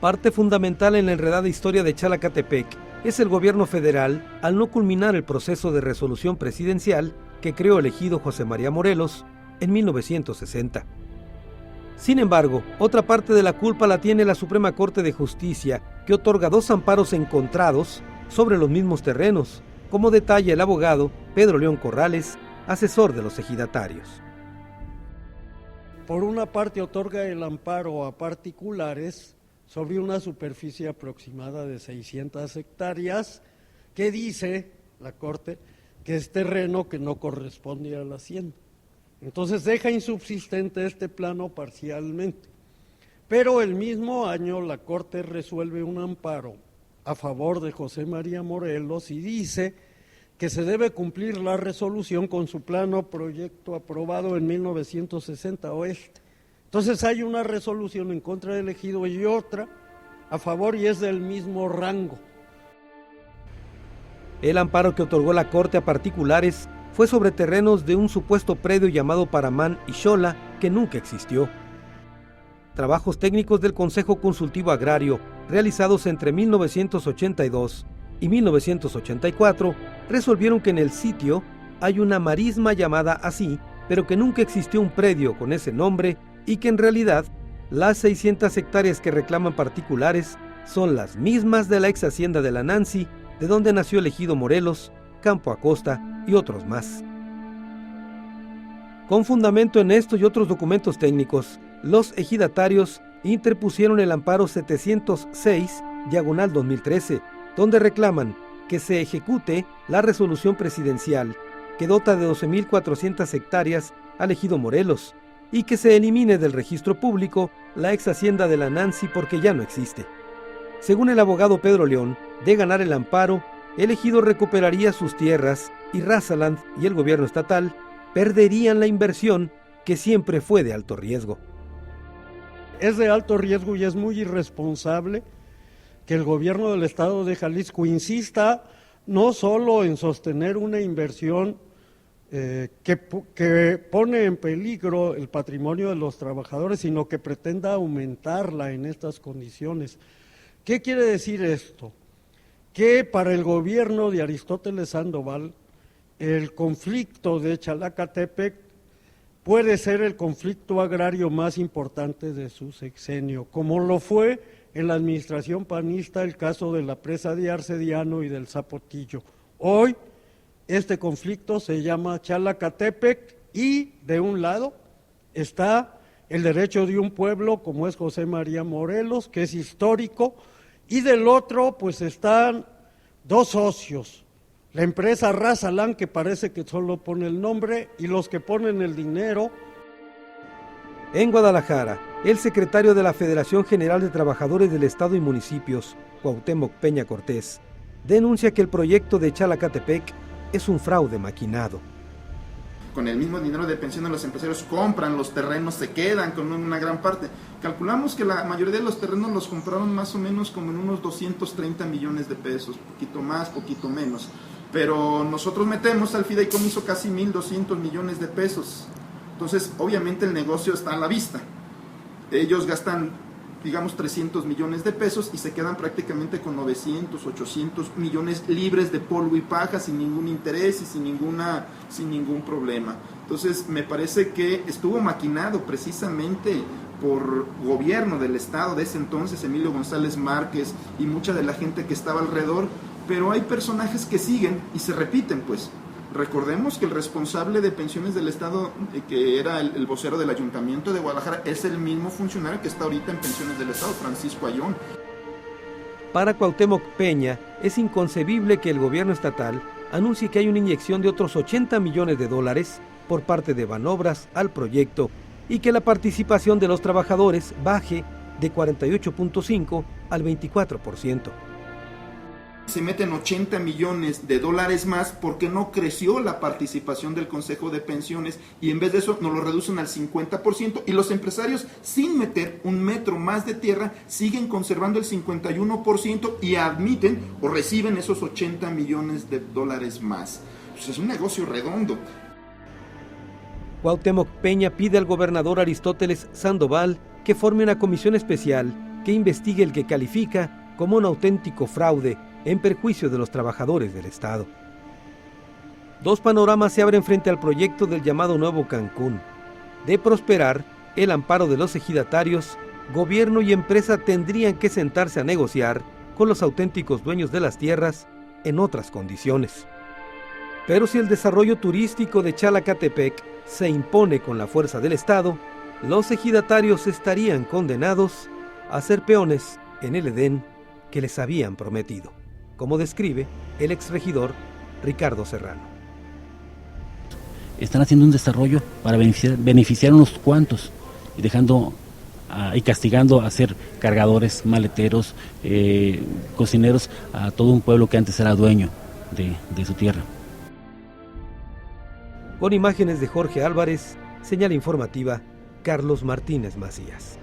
Parte fundamental en la enredada historia de Chalacatepec es el gobierno federal al no culminar el proceso de resolución presidencial que creó el ejido José María Morelos en 1960. Sin embargo, otra parte de la culpa la tiene la Suprema Corte de Justicia, que otorga 2 amparos encontrados sobre los mismos terrenos, como detalla el abogado Pedro León Corrales, asesor de los ejidatarios. Por una parte, otorga el amparo a particulares sobre una superficie aproximada de 600 hectáreas, que dice la Corte que es terreno que no corresponde a la hacienda. Entonces deja insubsistente este plano parcialmente. Pero el mismo año la Corte resuelve un amparo a favor de José María Morelos y dice que se debe cumplir la resolución con su plano proyecto aprobado en 1960 oeste. Entonces hay una resolución en contra del ejido y otra a favor y es del mismo rango. El amparo que otorgó la Corte a particulares fue sobre terrenos de un supuesto predio llamado Paramán y Xola, que nunca existió. Trabajos técnicos del Consejo Consultivo Agrario, realizados entre 1982 y 1984, resolvieron que en el sitio hay una marisma llamada así, pero que nunca existió un predio con ese nombre y que en realidad las 600 hectáreas que reclaman particulares son las mismas de la ex hacienda de la Nancy, de donde nació el ejido Morelos, Campo Acosta y otros más. Con fundamento en esto y otros documentos técnicos, los ejidatarios interpusieron el amparo 706/2013, donde reclaman que se ejecute la resolución presidencial que dota de 12.400 hectáreas al ejido Morelos y que se elimine del registro público la ex hacienda de la Nancy porque ya no existe. Según el abogado Pedro León, de ganar el amparo, el ejido recuperaría sus tierras y Razaland y el gobierno estatal perderían la inversión que siempre fue de alto riesgo. Es de alto riesgo y es muy irresponsable que el gobierno del estado de Jalisco insista no solo en sostener una inversión que pone en peligro el patrimonio de los trabajadores, sino que pretenda aumentarla en estas condiciones. ¿Qué quiere decir esto? Que para el gobierno de Aristóteles Sandoval, el conflicto de Chalacatepec puede ser el conflicto agrario más importante de su sexenio, como lo fue en la administración panista el caso de la presa de Arcediano y del Zapotillo. Hoy este conflicto se llama Chalacatepec y de un lado está el derecho de un pueblo como es José María Morelos, que es histórico, y del otro pues están 2 socios, la empresa Razaland, que parece que solo pone el nombre, y los que ponen el dinero. En Guadalajara, el secretario de la Federación General de Trabajadores del Estado y Municipios, Cuauhtémoc Peña Cortés, denuncia que el proyecto de Chalacatepec es un fraude maquinado. Con el mismo dinero de pensiones los empresarios compran los terrenos, se quedan con una gran parte. Calculamos que la mayoría de los terrenos los compraron más o menos como en unos 230 millones de pesos, poquito más, poquito menos. Pero nosotros metemos al fideicomiso casi 1.200 millones de pesos. Entonces, obviamente el negocio está a la vista. Ellos gastan, digamos, 300 millones de pesos y se quedan prácticamente con 900, 800 millones libres de polvo y paja, sin ningún interés y sin ningún problema. Entonces, me parece que estuvo maquinado precisamente por gobierno del estado de ese entonces, Emilio González Márquez y mucha de la gente que estaba alrededor, pero hay personajes que siguen y se repiten, pues. Recordemos que el responsable de pensiones del estado, que era el vocero del ayuntamiento de Guadalajara, es el mismo funcionario que está ahorita en pensiones del estado, Francisco Ayón. Para Cuauhtémoc Peña, es inconcebible que el gobierno estatal anuncie que hay una inyección de otros 80 millones de dólares por parte de Banobras al proyecto y que la participación de los trabajadores baje de 48.5 al 24%. Se meten 80 millones de dólares más porque no creció la participación del Consejo de Pensiones y en vez de eso nos lo reducen al 50% y los empresarios sin meter un metro más de tierra siguen conservando el 51% y admiten o reciben esos 80 millones de dólares más. Pues es un negocio redondo. Cuauhtémoc Peña pide al gobernador Aristóteles Sandoval que forme una comisión especial que investigue el que califica como un auténtico fraude en perjuicio de los trabajadores del Estado. Dos panoramas se abren frente al proyecto del llamado Nuevo Cancún. De prosperar el amparo de los ejidatarios, gobierno y empresa tendrían que sentarse a negociar con los auténticos dueños de las tierras en otras condiciones. Pero si el desarrollo turístico de Chalacatepec se impone con la fuerza del Estado, los ejidatarios estarían condenados a ser peones en el Edén que les habían prometido, como describe el exregidor Ricardo Serrano. Están haciendo un desarrollo para beneficiar a unos cuantos y dejando y castigando a ser cargadores, maleteros, cocineros a todo un pueblo que antes era dueño de su tierra. Con imágenes de Jorge Álvarez, señal informativa Carlos Martínez Macías.